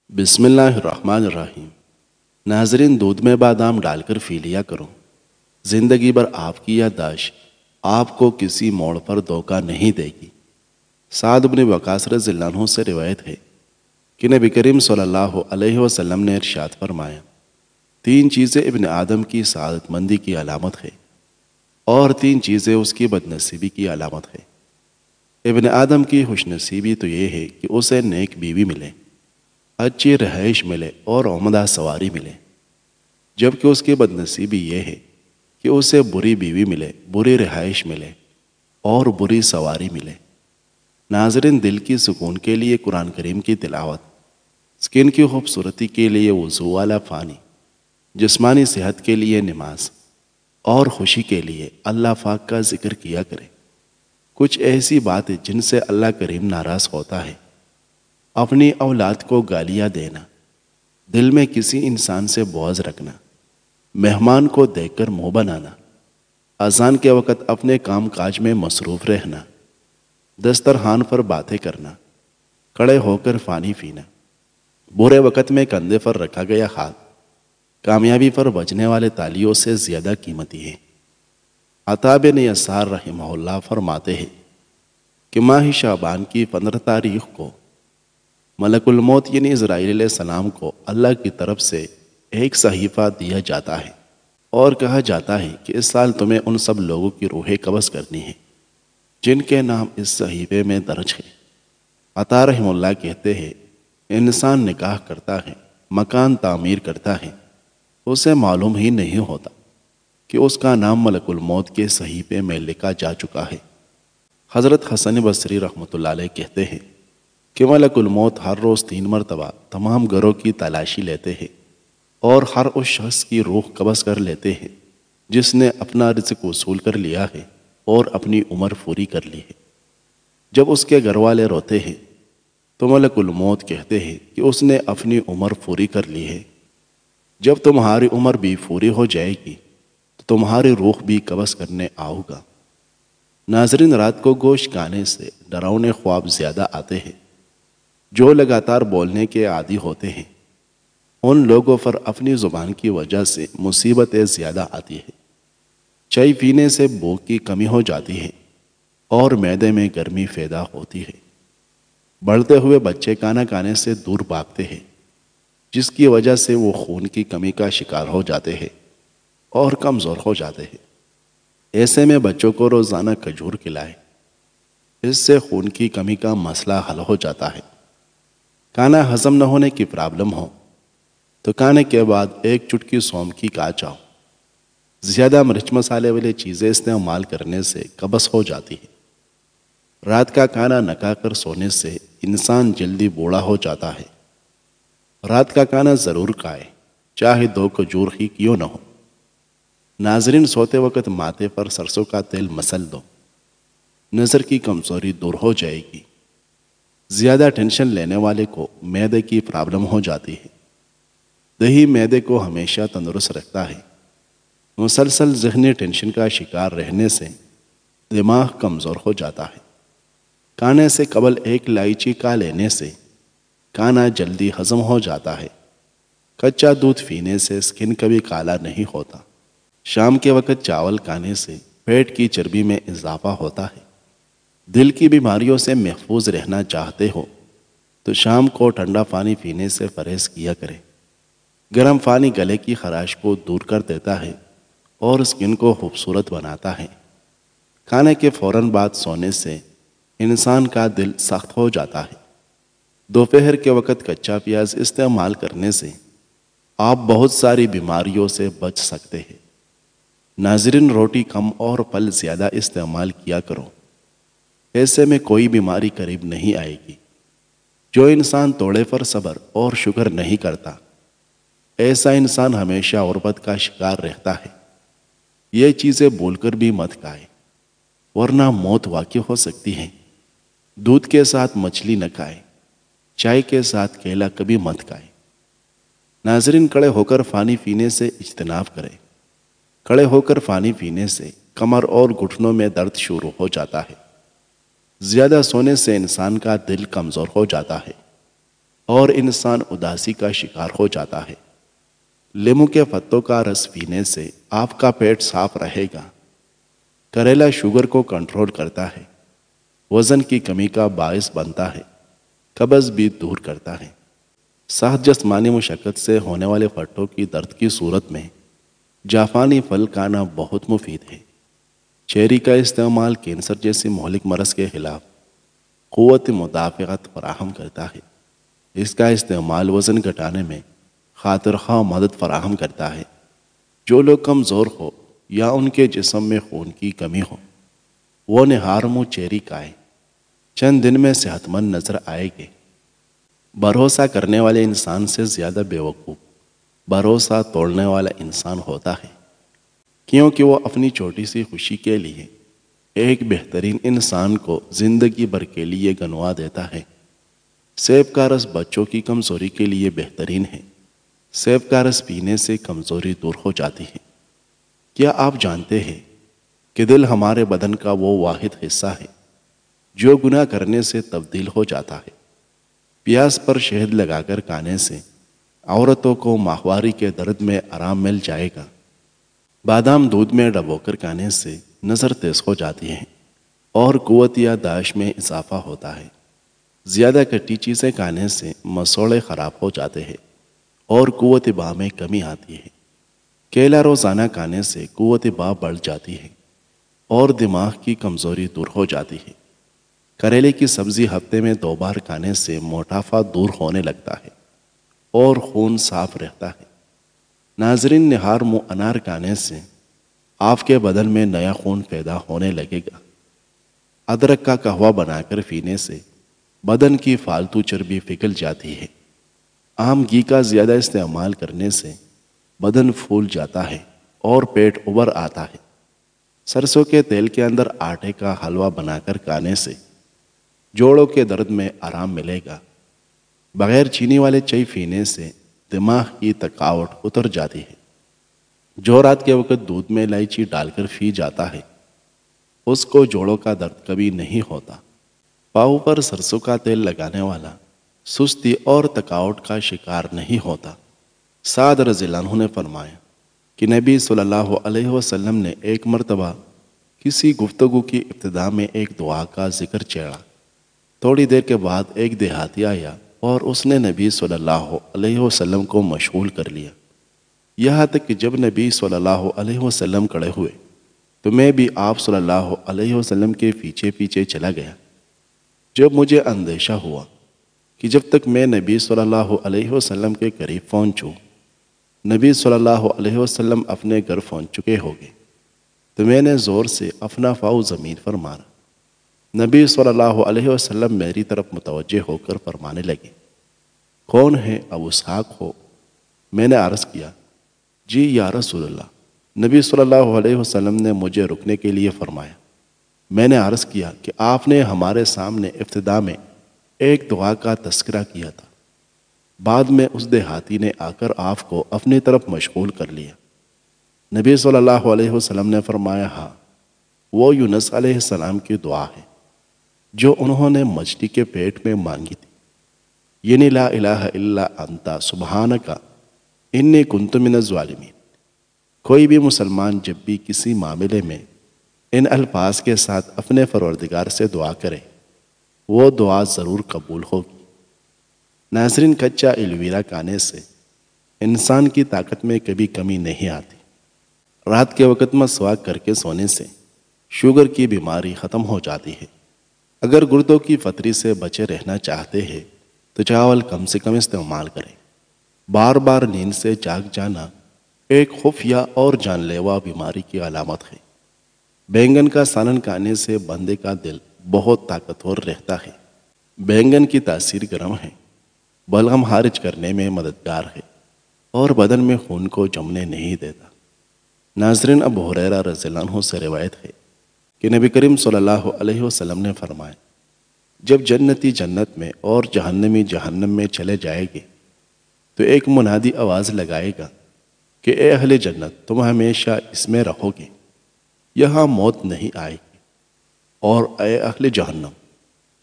بسم اللہ الرحمن الرحیم۔ ناظرین، دودھ میں بادام ڈال کر پی لیا کرو۔ زندگی بھر آپ کی یادداشت آپ کو کسی موڑ پر دھوکہ نہیں دے گی۔ سعد بن وقاص رضی اللہ عنہ سے روایت ہے کہ نبی کریم صلی اللہ علیہ وسلم نے ارشاد فرمایا، 3 چیزیں ابن آدم کی سعادت مندی کی علامت ہے اور 3 چیزیں اس کی بد نصیبی کی علامت ہے۔ ابن آدم کی خوش نصیبی تو یہ ہے کہ اسے نیک بیوی ملے، اچھی رہائش ملے اور عمدہ سواری ملے، جبکہ اس کی بد نصیبی یہ ہے کہ اسے بری بیوی ملے، بری رہائش ملے اور بری سواری ملے۔ ناظرین، دل کی سکون کے لیے قرآن کریم کی تلاوت، سکن کی خوبصورتی کے لیے وضو والا پانی، جسمانی صحت کے لیے نماز اور خوشی کے لیے اللہ پاک کا ذکر کیا کرے۔ کچھ ایسی باتیں جن سے اللہ کریم ناراض ہوتا ہے: اپنی اولاد کو گالیاں دینا، دل میں کسی انسان سے بغض رکھنا، مہمان کو دیکھ کر منہ بنانا، اذان کے وقت اپنے کام کاج میں مصروف رہنا، دسترخوان پر باتیں کرنا، کھڑے ہو کر پانی پینا، برے وقت میں کندھے پر رکھا گیا ہاتھ کامیابی پر بجنے والے تالیوں سے زیادہ قیمتی ہے۔ عطا بن یسار رحمہ اللہ فرماتے ہیں کہ ماہ شعبان کی 15 تاریخ کو ملک الموت یعنی اسرائیل علیہ السلام کو اللہ کی طرف سے ایک صحیفہ دیا جاتا ہے اور کہا جاتا ہے کہ اس سال تمہیں ان سب لوگوں کی روحیں قبض کرنی ہیں جن کے نام اس صحیفے میں درج ہے۔ عطا رحمہ اللہ کہتے ہیں، انسان نکاح کرتا ہے، مکان تعمیر کرتا ہے، اسے معلوم ہی نہیں ہوتا کہ اس کا نام ملک الموت کے صحیفے میں لکھا جا چکا ہے۔ حضرت حسن بصری رحمۃ اللہ علیہ کہتے ہیں کہ ملک الموت ہر روز 3 مرتبہ تمام گھروں کی تلاشی لیتے ہیں اور ہر اس شخص کی روح قبض کر لیتے ہیں جس نے اپنا رزق وصول کر لیا ہے اور اپنی عمر پوری کر لی ہے۔ جب اس کے گھر والے روتے ہیں تو ملک الموت کہتے ہیں کہ اس نے اپنی عمر پوری کر لی ہے۔ جب تمہاری عمر بھی پوری ہو جائے گی تو تمہاری روح بھی قبض کرنے آؤ گا۔ ناظرین، رات کو گوشت کھانے سے ڈراؤنے خواب زیادہ آتے ہیں۔ جو لگاتار بولنے کے عادی ہوتے ہیں ان لوگوں پر اپنی زبان کی وجہ سے مصیبتیں زیادہ آتی ہیں۔ چائے پینے سے بھوک کی کمی ہو جاتی ہے اور معدے میں گرمی پیدا ہوتی ہے۔ بڑھتے ہوئے بچے کھانا کھانے سے دور بھاگتے ہیں جس کی وجہ سے وہ خون کی کمی کا شکار ہو جاتے ہیں اور کمزور ہو جاتے ہیں۔ ایسے میں بچوں کو روزانہ کھجور کھلائیں، اس سے خون کی کمی کا مسئلہ حل ہو جاتا ہے۔ کھانا ہضم نہ ہونے کی پرابلم ہو تو کھانے کے بعد 1 چٹکی سونف کی کھا جاؤ۔ زیادہ مرچ مسالے والی چیزیں استعمال کرنے سے قبض ہو جاتی ہے۔ رات کا کھانا نہ کھا کر سونے سے انسان جلدی بوڑھا ہو جاتا ہے۔ رات کا کھانا ضرور کھائے، چاہے 2 کھجور ہی کیوں نہ ہو۔ ناظرین، سوتے وقت ماتھے پر سرسوں کا تیل مسل دو، نظر کی کمزوری دور ہو جائے گی۔ زیادہ ٹینشن لینے والے کو معدے کی پرابلم ہو جاتی ہے۔ دہی معدے کو ہمیشہ تندرست رکھتا ہے۔ مسلسل ذہنی ٹینشن کا شکار رہنے سے دماغ کمزور ہو جاتا ہے۔ کھانے سے قبل 1 الائچی کھا لینے سے کھانا جلدی ہضم ہو جاتا ہے۔ کچا دودھ پینے سے سکن کبھی کالا نہیں ہوتا۔ شام کے وقت چاول کھانے سے پیٹ کی چربی میں اضافہ ہوتا ہے۔ دل کی بیماریوں سے محفوظ رہنا چاہتے ہو تو شام کو ٹھنڈا پانی پینے سے پرہیز کیا کریں۔ گرم پانی گلے کی خراش کو دور کر دیتا ہے اور سکن کو خوبصورت بناتا ہے۔ کھانے کے فوراً بعد سونے سے انسان کا دل سخت ہو جاتا ہے۔ دوپہر کے وقت کچا پیاز استعمال کرنے سے آپ بہت ساری بیماریوں سے بچ سکتے ہیں۔ ناظرین، روٹی کم اور پھل زیادہ استعمال کیا کرو، ایسے میں کوئی بیماری قریب نہیں آئے گی۔ جو انسان توڑے پر صبر اور شکر نہیں کرتا، ایسا انسان ہمیشہ غربت کا شکار رہتا ہے۔ یہ چیزیں بھول کر بھی مت کھائے ورنہ موت واقع ہو سکتی ہے۔ دودھ کے ساتھ مچھلی نہ کھائے، چائے کے ساتھ کیلا کبھی مت کھائے۔ ناظرین، کھڑے ہو کر پانی پینے سے اجتناب کریں۔ کھڑے ہو کر پانی پینے سے کمر اور گھٹنوں میں درد شروع ہو جاتا ہے۔ زیادہ سونے سے انسان کا دل کمزور ہو جاتا ہے اور انسان اداسی کا شکار ہو جاتا ہے۔ لیمو کے پتوں کا رس پینے سے آپ کا پیٹ صاف رہے گا۔ کریلا شوگر کو کنٹرول کرتا ہے، وزن کی کمی کا باعث بنتا ہے، قبض بھی دور کرتا ہے۔ سخت جسمانی مشقت سے ہونے والے پٹھوں کی درد کی صورت میں جاپانی پھل کھانا بہت مفید ہے۔ چیری کا استعمال کینسر جیسی مہلک مرض کے خلاف قوت مدافعت فراہم کرتا ہے۔ اس کا استعمال وزن گھٹانے میں خاطر خواہ مدد فراہم کرتا ہے۔ جو لوگ کمزور ہو یا ان کے جسم میں خون کی کمی ہو، وہ نہار منہ چیری کھائیں، چند دن میں صحت مند نظر آئے گے۔ بھروسہ کرنے والے انسان سے زیادہ بے وقوف بھروسہ توڑنے والا انسان ہوتا ہے، کیونکہ وہ اپنی چھوٹی سی خوشی کے لیے ایک بہترین انسان کو زندگی بھر کے لیے گنوا دیتا ہے۔ سیب کا رس بچوں کی کمزوری کے لیے بہترین ہے۔ سیب کا رس پینے سے کمزوری دور ہو جاتی ہے۔ کیا آپ جانتے ہیں کہ دل ہمارے بدن کا وہ واحد حصہ ہے جو گناہ کرنے سے تبدیل ہو جاتا ہے؟ پیاس پر شہد لگا کر کھانے سے عورتوں کو ماہواری کے درد میں آرام مل جائے گا۔ بادام دودھ میں ڈبو کر کھانے سے نظر تیز ہو جاتی ہے اور قوت یادداشت میں اضافہ ہوتا ہے۔ زیادہ کھٹی چیزیں کھانے سے مسوڑے خراب ہو جاتے ہیں اور قوت باہ میں کمی آتی ہے۔ کیلا روزانہ کھانے سے قوت باہ بڑھ جاتی ہے اور دماغ کی کمزوری دور ہو جاتی ہے۔ کریلے کی سبزی ہفتے میں 2 بار کھانے سے موٹاپا دور ہونے لگتا ہے اور خون صاف رہتا ہے۔ ناظرین، نہار منہ انار کھانے سے آپ کے بدن میں نیا خون پیدا ہونے لگے گا۔ ادرک کا قہوہ بنا کر پینے سے بدن کی فالتو چربی پگھل جاتی ہے۔ عام گھی کا زیادہ استعمال کرنے سے بدن پھول جاتا ہے اور پیٹ ابھر آتا ہے۔ سرسوں کے تیل کے اندر آٹے کا حلوہ بنا کر کھانے سے جوڑوں کے درد میں آرام ملے گا۔ بغیر چینی والے چائے پینے سے دماغ کی تھکاوٹ اتر جاتی ہے۔ جو رات کے وقت دودھ میں الائچی ڈال کر پی جاتا ہے، اس کو جوڑوں کا درد کبھی نہیں ہوتا۔ پاؤں پر سرسوں کا تیل لگانے والا سستی اور تھکاوٹ کا شکار نہیں ہوتا۔ سعد رضی اللہ عنہ نے فرمایا کہ نبی صلی اللہ علیہ وسلم نے ایک مرتبہ کسی گفتگو کی ابتدا میں ایک دعا کا ذکر چھیڑا۔ تھوڑی دیر کے بعد ایک دیہاتی آیا اور اس نے نبی صلی اللہ علیہ وسلم کو مشغول کر لیا، یہاں تک کہ جب نبی صلی اللہ علیہ وسلم کھڑے ہوئے تو میں بھی آپ صلی اللہ علیہ وسلم کے پیچھے پیچھے چلا گیا۔ جب مجھے اندیشہ ہوا کہ جب تک میں نبی صلی اللہ علیہ وسلم کے قریب پہنچوں نبی صلی اللہ علیہ وسلم اپنے گھر پہنچ چکے ہوگے، تو میں نے زور سے اپنا پاؤں زمین پر مارا۔ نبی صلی اللہ علیہ وسلم میری طرف متوجہ ہو کر فرمانے لگے، کون ہے؟ ابو اسحاق ہو؟ میں نے عرض کیا، جی یا رسول اللہ۔ نبی صلی اللہ علیہ وسلم نے مجھے رکنے کے لیے فرمایا۔ میں نے عرض کیا کہ آپ نے ہمارے سامنے ابتدا میں ایک دعا کا تذکرہ کیا تھا، بعد میں اس دیہاتی نے آ کر آپ کو اپنی طرف مشغول کر لیا۔ نبی صلی اللہ علیہ وسلم نے فرمایا، ہاں، وہ یونس علیہ السلام کی دعا ہے جو انہوں نے مچھلی کے پیٹ میں مانگی تھی، یعنی لا الہ الا انت سبحانک انی کنت من الظالمین۔ کوئی بھی مسلمان جب بھی کسی معاملے میں ان الفاظ کے ساتھ اپنے پروردگار سے دعا کرے، وہ دعا ضرور قبول ہوگی۔ ناظرین، کچا الویرا کھانے سے انسان کی طاقت میں کبھی کمی نہیں آتی۔ رات کے وقت مسواک کر کے سونے سے شوگر کی بیماری ختم ہو جاتی ہے۔ اگر گردوں کی پتھری سے بچے رہنا چاہتے ہیں تو چاول کم سے کم استعمال کریں۔ بار بار نیند سے جاگ جانا ایک خفیہ اور جان لیوا بیماری کی علامت ہے۔ بینگن کا سالن کھانے سے بندے کا دل بہت طاقتور رہتا ہے۔ بینگن کی تاثیر گرم ہے، بلغم خارج کرنے میں مددگار ہے اور بدن میں خون کو جمنے نہیں دیتا۔ ناظرین، ابو ہریرہ رضی اللہ عنہ سے روایت ہے کہ نبی کریم صلی اللہ علیہ وسلم نے فرمایا، جب جنتی جنت میں اور جہنمی جہنم میں چلے جائے گے تو ایک منادی آواز لگائے گا کہ اے اہل جنت، تم ہمیشہ اس میں رہو گے، یہاں موت نہیں آئے گی، اور اے اہل جہنم،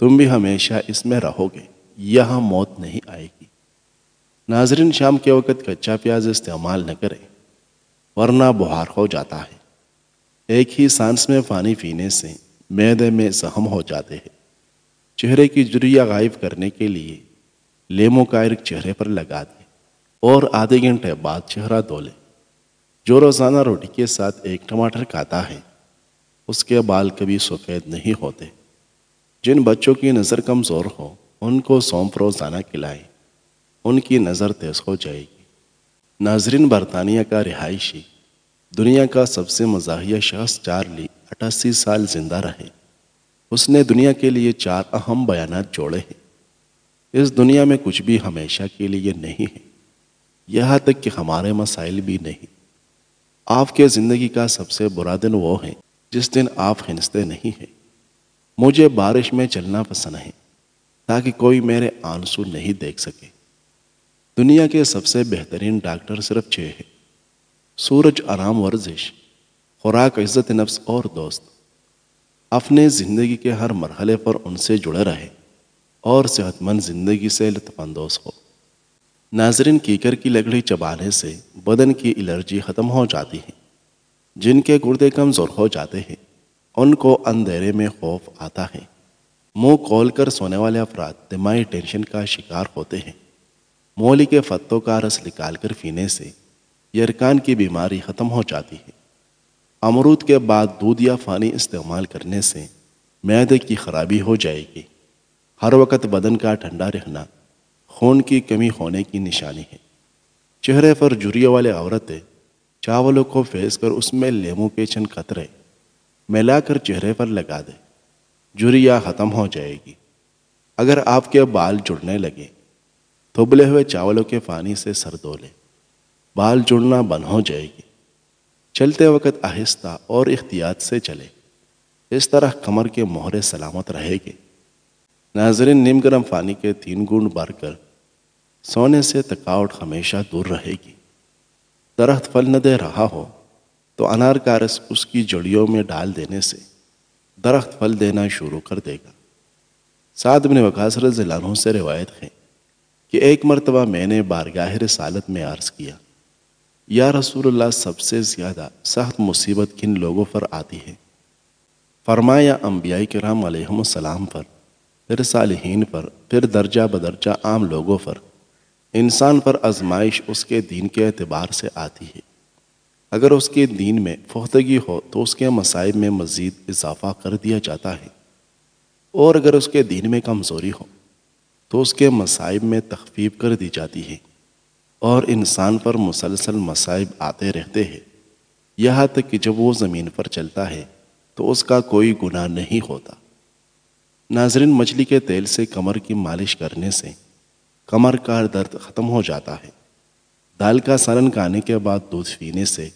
تم بھی ہمیشہ اس میں رہو گے، یہاں موت نہیں آئے گی۔ ناظرین، شام کے وقت کچا پیاز استعمال نہ کریں ورنہ بخار ہو جاتا ہے۔ ایک ہی سانس میں پانی پینے سے معدے میں زخم ہو جاتے ہیں۔ چہرے کی جھریاں غائب کرنے کے لیے لیمو کا عرق چہرے پر لگا دیں اور آدھے گھنٹے بعد چہرہ دھو لیں۔ جو روزانہ روٹی کے ساتھ ایک ٹماٹر کھاتا ہے اس کے بال کبھی سفید نہیں ہوتے۔ جن بچوں کی نظر کمزور ہو ان کو سونف روزانہ کھلائیں، ان کی نظر تیز ہو جائے گی۔ ناظرین، برطانیہ کا رہائشی دنیا کا سب سے مزاحیہ شخص چارلی 88 سال زندہ رہے۔ اس نے دنیا کے لیے 4 اہم بیانات جوڑے ہیں۔ اس دنیا میں کچھ بھی ہمیشہ کے لیے نہیں ہے، یہاں تک کہ ہمارے مسائل بھی نہیں۔ آپ کے زندگی کا سب سے برا دن وہ ہے جس دن آپ ہنستے نہیں ہیں۔ مجھے بارش میں چلنا پسند ہے تاکہ کوئی میرے آنسو نہیں دیکھ سکے۔ دنیا کے سب سے بہترین ڈاکٹر صرف 6 ہیں: سورج، آرام، ورزش، خوراک، عزت نفس اور دوست۔ اپنے زندگی کے ہر مرحلے پر ان سے جڑے رہے اور صحت مند زندگی سے لطف اندوز ہو۔ ناظرین، کیکر کی لکڑی چبانے سے بدن کی الرجی ختم ہو جاتی ہے۔ جن کے گردے کمزور ہو جاتے ہیں ان کو اندھیرے میں خوف آتا ہے۔ منہ کھول کر سونے والے افراد دماغی ٹینشن کا شکار ہوتے ہیں۔ مولی کے پتوں کا رس نکال کر پینے سے یرکان کی بیماری ختم ہو جاتی ہے۔ امرود کے بعد دودھ یا پانی استعمال کرنے سے معدے کی خرابی ہو جائے گی۔ ہر وقت بدن کا ٹھنڈا رہنا خون کی کمی ہونے کی نشانی ہے۔ چہرے پر جھریوں والے عورتیں چاولوں کو پھینس کر اس میں لیمو کے چند قطرے ملا کر چہرے پر لگا دیں، جھریاں ختم ہو جائے گی۔ اگر آپ کے بال جڑنے لگے تو ابلے ہوئے چاولوں کے پانی سے سر دھو لیں، بال جڑنا بند ہو جائے گی۔ چلتے وقت آہستہ اور احتیاط سے چلے، اس طرح کمر کے مہرے سلامت رہے گے۔ ناظرین، نیم گرم پانی کے 3 گھونٹ بھر کر سونے سے تھکاوٹ ہمیشہ دور رہے گی۔ درخت پھل نہ دے رہا ہو تو انار کا رس اس کی جڑیوں میں ڈال دینے سے درخت پھل دینا شروع کر دے گا۔ سعد بن وقاص رضی اللہ عنہ سے روایت ہے کہ ایک مرتبہ میں نے بارگاہ رسالت میں عرض کیا، یا رسول اللہ، سب سے زیادہ سخت مصیبت کن لوگوں پر آتی ہے؟ فرمایا، انبیاء کرام علیہم السلام پر، پھر صالحین پر، پھر درجہ بدرجہ عام لوگوں پر۔ انسان پر آزمائش اس کے دین کے اعتبار سے آتی ہے۔ اگر اس کے دین میں پختگی ہو تو اس کے مصائب میں مزید اضافہ کر دیا جاتا ہے، اور اگر اس کے دین میں کمزوری ہو تو اس کے مصائب میں تخفیف کر دی جاتی ہے، اور انسان پر مسلسل مصائب آتے رہتے ہیں، یہاں تک کہ جب وہ زمین پر چلتا ہے تو اس کا کوئی گناہ نہیں ہوتا۔ ناظرین، مچھلی کے تیل سے کمر کی مالش کرنے سے کمر کا درد ختم ہو جاتا ہے۔ دال کا سالن کھانے کے بعد دودھ پینے سے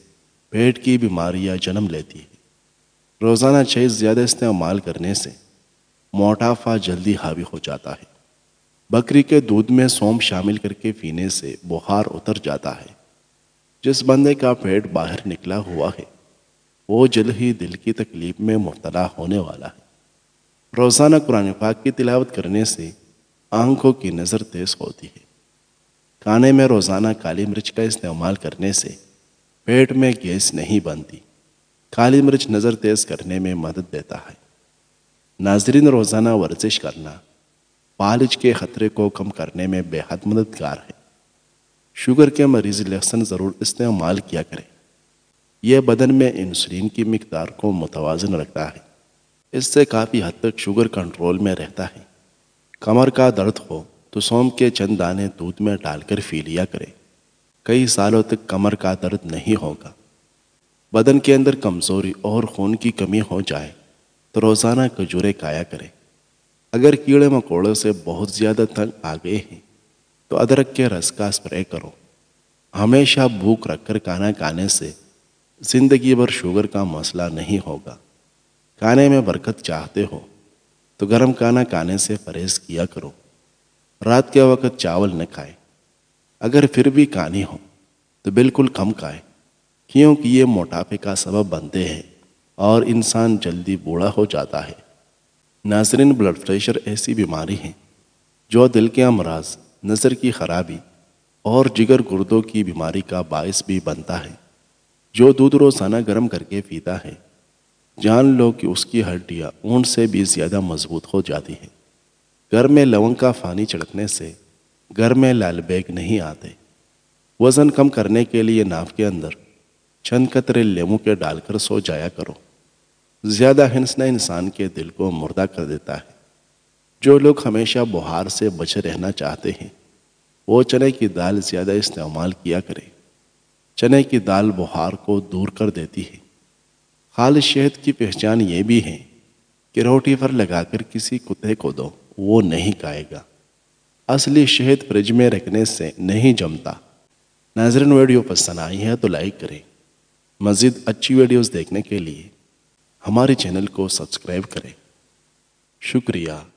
پیٹ کی بیماریاں جنم لیتی ہے۔ روزانہ چائے زیادہ استعمال کرنے سے موٹاپا جلدی حاوی ہو جاتا ہے۔ بکری کے دودھ میں سونف شامل کر کے پینے سے بخار اتر جاتا ہے۔ جس بندے کا پیٹ باہر نکلا ہوا ہے وہ جلد ہی دل کی تکلیف میں مبتلا ہونے والا ہے۔ روزانہ قرآن پاک کی تلاوت کرنے سے آنکھوں کی نظر تیز ہوتی ہے۔ کھانے میں روزانہ کالی مرچ کا استعمال کرنے سے پیٹ میں گیس نہیں بنتی۔ کالی مرچ نظر تیز کرنے میں مدد دیتا ہے۔ ناظرین، روزانہ ورزش کرنا فالج کے خطرے کو کم کرنے میں بے حد مددگار ہے۔ شوگر کے مریض لہسن ضرور استعمال کیا کریں۔ یہ بدن میں انسولین کی مقدار کو متوازن رکھتا ہے۔ اس سے کافی حد تک شوگر کنٹرول میں رہتا ہے۔ کمر کا درد ہو تو سونف کے چند دانے دودھ میں ڈال کر پی لیا کریں۔ کئی سالوں تک کمر کا درد نہیں ہوگا۔ بدن کے اندر کمزوری اور خون کی کمی ہو جائے تو روزانہ کھجوریں کھایا کریں۔ اگر کیڑے مکوڑوں سے بہت زیادہ تنگ آ گئے ہیں تو ادرک کے رس کا اسپرے کرو۔ ہمیشہ بھوک رکھ کر کھانا کھانے سے زندگی بھر شوگر کا مسئلہ نہیں ہوگا۔ کھانے میں برکت چاہتے ہو تو گرم کھانا کھانے سے پرہیز کیا کرو۔ رات کے وقت چاول نہ کھائیں۔ اگر پھر بھی کھانی ہو تو بالکل کم کھائیں، کیونکہ یہ موٹاپے کا سبب بنتے ہیں اور انسان جلدی بوڑھا ہو جاتا ہے۔ ناظرین، بلڈ پریشر ایسی بیماری ہے جو دل کے امراض، نظر کی خرابی، اور جگر گردوں کی بیماری کا باعث بھی بنتا ہے۔ جو دودھ روزانہ گرم کر کے پیتا ہے، جان لو کہ اس کی ہڈیاں اونٹ سے بھی زیادہ مضبوط ہو جاتی ہیں۔ گھر میں لونگ کا پانی چھڑکنے سے گھر میں لال بیگ نہیں آتے۔ وزن کم کرنے کے لیے ناف کے اندر چند قطرے لیموں کے ڈال کر سو جایا کرو۔ زیادہ ہنسنا انسان کے دل کو مردہ کر دیتا ہے۔ جو لوگ ہمیشہ بخار سے بچے رہنا چاہتے ہیں وہ چنے کی دال زیادہ استعمال کیا کریں۔ چنے کی دال بخار کو دور کر دیتی ہے۔ خالص شہد کی پہچان یہ بھی ہے کہ روٹی پر لگا کر کسی کتے کو دو، وہ نہیں کھائے گا۔ اصلی شہد فریج میں رکھنے سے نہیں جمتا۔ ناظرین، ویڈیو پسند آئی ہے تو لائک کریں۔ مزید اچھی ویڈیوز دیکھنے کے لیے ہمارے چینل کو سبسکرائب کریں۔ شکریہ۔